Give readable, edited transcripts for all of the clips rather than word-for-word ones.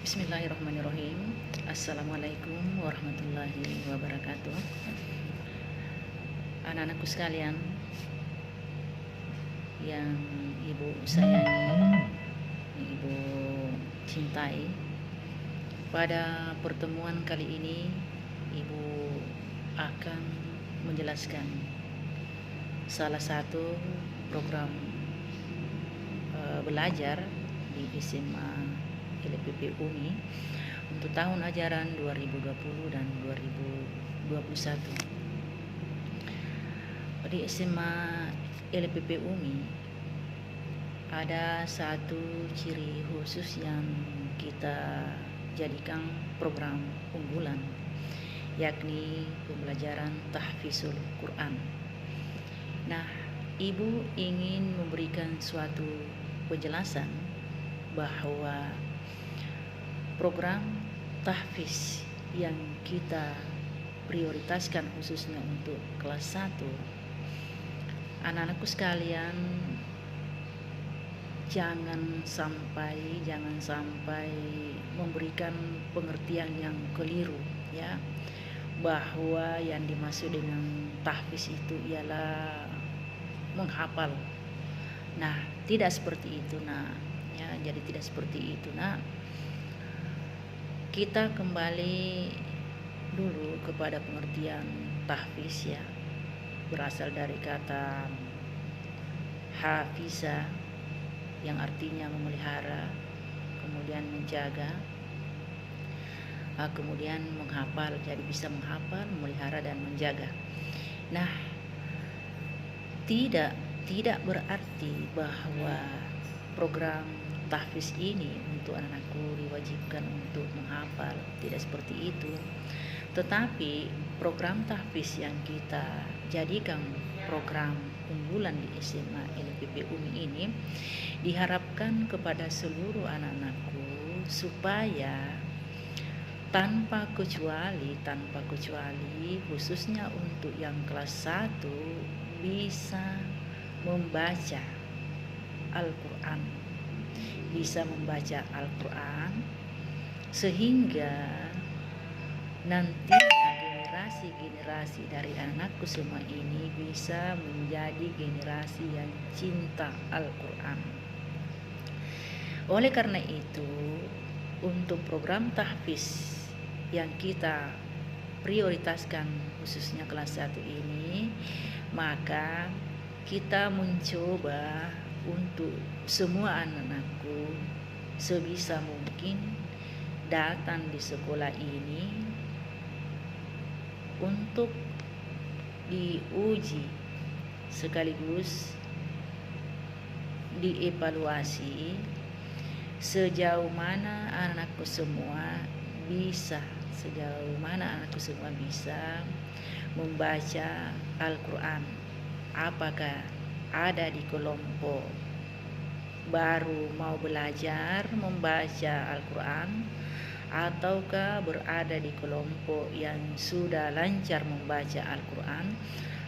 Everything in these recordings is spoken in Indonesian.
Bismillahirrahmanirrahim. Assalamualaikum warahmatullahi wabarakatuh. Anak-anakku sekalian yang ibu sayangi, yang ibu cintai, pada pertemuan kali ini ibu akan menjelaskan salah satu program belajar di SMA LPP UMI untuk tahun ajaran 2020 dan 2021. Di SMA LPP UMI ada satu ciri khusus yang kita jadikan program unggulan, yakni pembelajaran tahfizul Quran. Nah, ibu ingin memberikan suatu penjelasan bahwa program tahfiz yang kita prioritaskan khususnya untuk kelas 1, anak-anakku sekalian, jangan sampai memberikan pengertian yang keliru, ya, bahwa yang dimaksud dengan tahfiz itu ialah menghafal. Nah, tidak seperti itu, nah, ya, jadi tidak seperti itu, nah. Kita kembali dulu kepada pengertian tahfiz, ya, berasal dari kata hafiza yang artinya memelihara, kemudian menjaga, kemudian menghafal, jadi bisa menghafal, memelihara dan menjaga. Nah, tidak berarti bahwa program tahfiz ini untuk anakku diwajibkan untuk menghafal, tidak seperti itu. Tetapi program tahfiz yang kita jadikan program unggulan di SMA LPP UMI ini diharapkan kepada seluruh anak-anakku supaya tanpa kecuali khususnya untuk yang kelas 1 bisa membaca Al-Quran, sehingga nanti generasi dari anakku semua ini bisa menjadi generasi yang cinta Al-Quran. Oleh karena itu, untuk program tahfiz yang kita prioritaskan khususnya kelas 1 ini, maka kita mencoba untuk semua anak-anakku sebisa mungkin datang di sekolah ini untuk diuji sekaligus dievaluasi sejauh mana anakku semua bisa membaca Al-Quran. Apakah ada di kelompok baru mau belajar membaca Al-Quran, ataukah berada di kelompok yang sudah lancar membaca Al-Quran,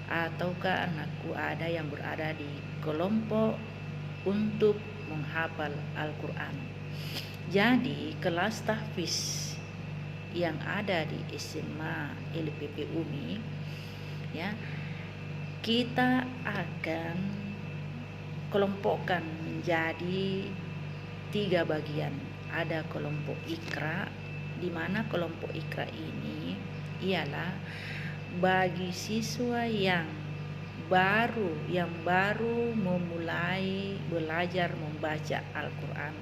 ataukah anakku ada yang berada di kelompok untuk menghafal Al-Quran. Jadi kelas tahfiz yang ada di SMA LPP UMI, ya, kita akan kelompokkan menjadi 3 bagian. Ada kelompok Iqra, di mana kelompok Iqra ini ialah bagi siswa yang baru memulai belajar membaca Al-Quran,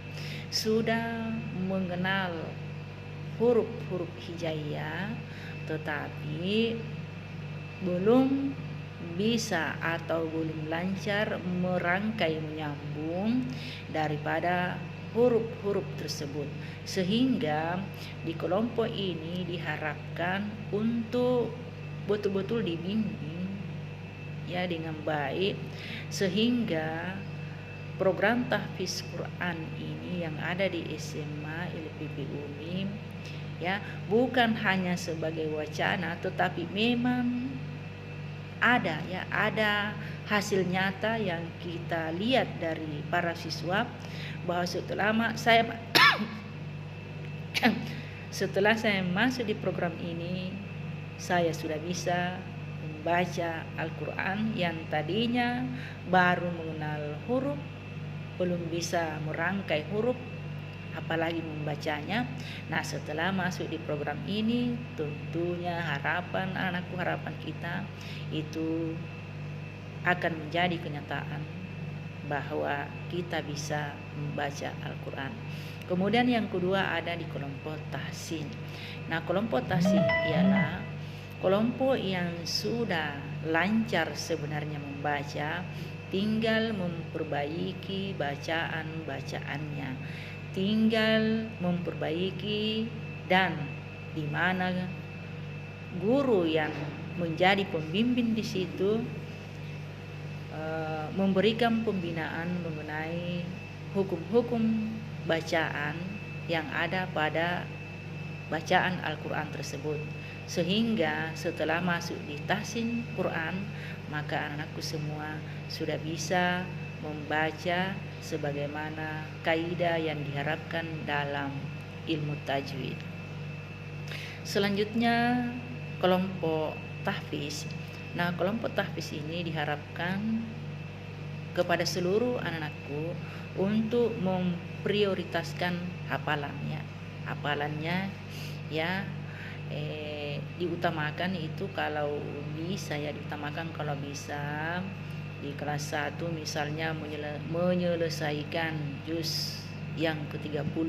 sudah mengenal huruf-huruf hijaiyah tetapi belum bisa atau belum lancar merangkai menyambung daripada huruf-huruf tersebut, sehingga di kelompok ini diharapkan untuk betul-betul dibimbing, ya, dengan baik, sehingga program tahfiz Quran ini yang ada di SMA LPP UMI, ya, bukan hanya sebagai wacana tetapi memang ada hasil nyata yang kita lihat dari para siswa, bahwa setelah saya Setelah saya masuk di program ini, saya sudah bisa membaca Al-Quran yang tadinya baru mengenal huruf, belum bisa merangkai huruf, apalagi membacanya. Nah, setelah masuk di program ini, tentunya harapan anakku, harapan kita itu akan menjadi kenyataan bahwa kita bisa membaca Al-Quran. Kemudian yang kedua ada di kelompok tahsin. Nah, kelompok tahsin ialah kelompok yang sudah lancar sebenarnya membaca, tinggal memperbaiki bacaan-bacaannya, tinggal memperbaiki, dan di mana guru yang menjadi pembimbing di situ memberikan pembinaan mengenai hukum-hukum bacaan yang ada pada bacaan Al-Quran tersebut, sehingga setelah masuk di tahsin Quran, maka anakku semua sudah bisa membaca sebagaimana kaidah yang diharapkan dalam ilmu tajwid. Selanjutnya kelompok tahfiz. Nah, kelompok tahfiz ini diharapkan kepada seluruh anak-anakku untuk memprioritaskan hafalannya ya, diutamakan itu kalau bisa ya, diutamakan kalau bisa di kelas 1 misalnya menyelesaikan juz yang ke-30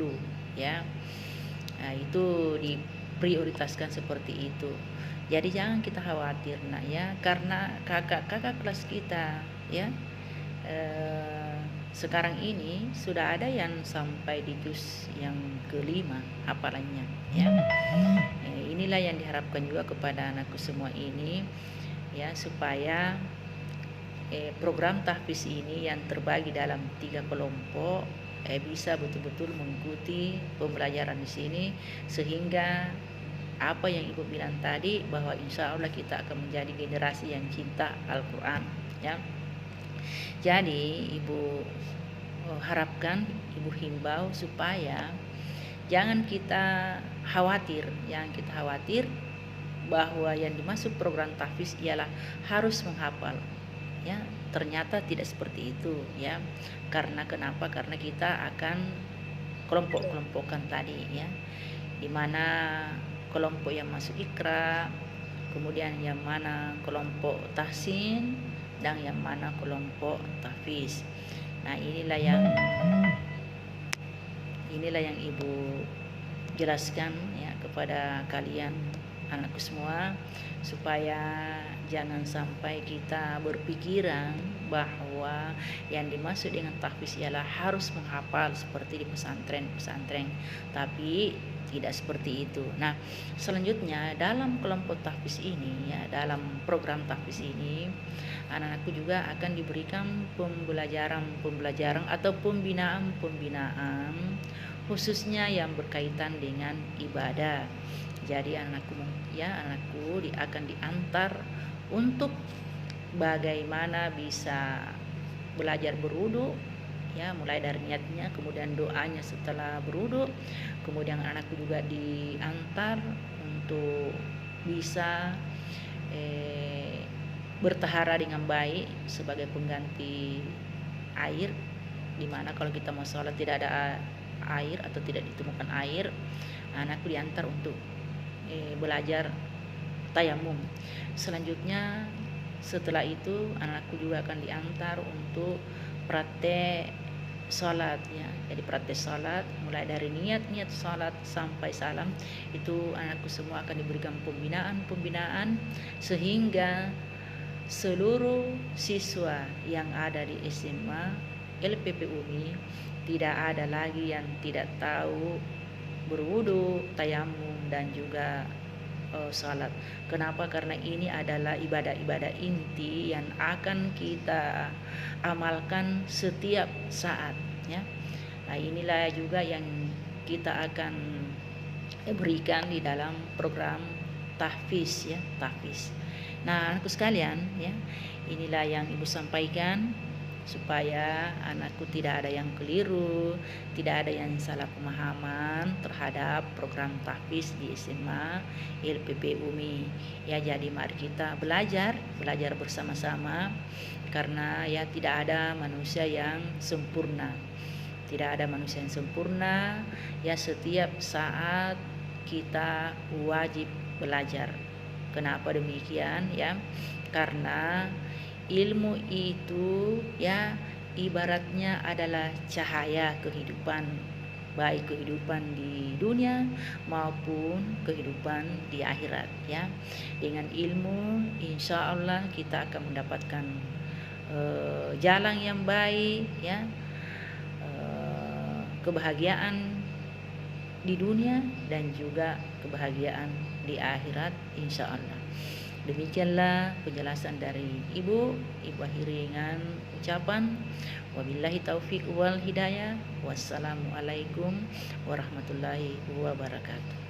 ya. Nah, itu diprioritaskan seperti itu. Jadi jangan kita khawatir nak ya, karena kakak-kakak kelas kita ya sekarang ini sudah ada yang sampai di juz yang ke-5 hafalannya ya. Inilah yang diharapkan juga kepada anakku semua ini ya, supaya program tahfiz ini yang terbagi dalam 3 kelompok bisa betul-betul mengikuti pembelajaran di sini, sehingga apa yang Ibu bilang tadi bahwa insya Allah kita akan menjadi generasi yang cinta Al-Quran ya. Jadi Ibu harapkan, Ibu himbau supaya jangan kita khawatir bahwa yang dimaksud program tahfiz ialah harus menghafal ya. Ternyata tidak seperti itu ya. Karena kenapa? Karena kita akan kelompok-kelompokkan tadi ya, dimana kelompok yang masuk Iqra, kemudian yang mana kelompok tahsin, dan yang mana kelompok tahfiz. Nah, inilah yang Ibu jelaskan ya kepada kalian anakku semua, supaya jangan sampai kita berpikiran bahwa yang dimaksud dengan tahfiz ialah harus menghafal seperti di pesantren, tapi tidak seperti itu. Nah, selanjutnya dalam kelompok tahfiz ini ya, dalam program tahfiz ini, anak-anakku juga akan diberikan pembelajaran atau pembinaan khususnya yang berkaitan dengan ibadah. Jadi anakku akan diantar untuk bagaimana bisa belajar berwudu ya, mulai dari niatnya, kemudian doanya setelah berwudu. Kemudian anakku juga diantar untuk bisa bertahara dengan baik sebagai pengganti air, dimana kalau kita mau sholat tidak ada air atau tidak ditemukan air, anakku diantar untuk belajar tayamum. Selanjutnya setelah itu anakku juga akan diantar untuk praktek sholat ya. Jadi praktek sholat mulai dari niat sholat sampai salam, itu anakku semua akan diberikan pembinaan sehingga seluruh siswa yang ada di SMA LPP UMI tidak ada lagi yang tidak tahu berwudu, tayamum, dan juga salat. Kenapa? Karena ini adalah ibadah-ibadah inti yang akan kita amalkan setiap saat ya. Nah, inilah juga yang kita akan berikan di dalam program tahfiz ya, tahfiz. Nah, anakku sekalian ya, inilah yang Ibu sampaikan supaya anakku tidak ada yang keliru, tidak ada yang salah pemahaman terhadap program tahfiz di SMA LPP UMI. Ya, jadi mari kita belajar bersama-sama, karena ya tidak ada manusia yang sempurna. Tidak ada manusia yang sempurna. Ya, setiap saat kita wajib belajar. Kenapa demikian ya? Karena ilmu itu ya ibaratnya adalah cahaya kehidupan, baik kehidupan di dunia maupun kehidupan di akhirat ya. Dengan ilmu insya Allah kita akan mendapatkan jalan yang baik ya, kebahagiaan di dunia dan juga kebahagiaan di akhirat insya Allah. Demikianlah penjelasan dari Ibu akhiri dengan ucapan wabillahi taufik wal hidayah. Wassalamualaikum warahmatullahi wabarakatuh.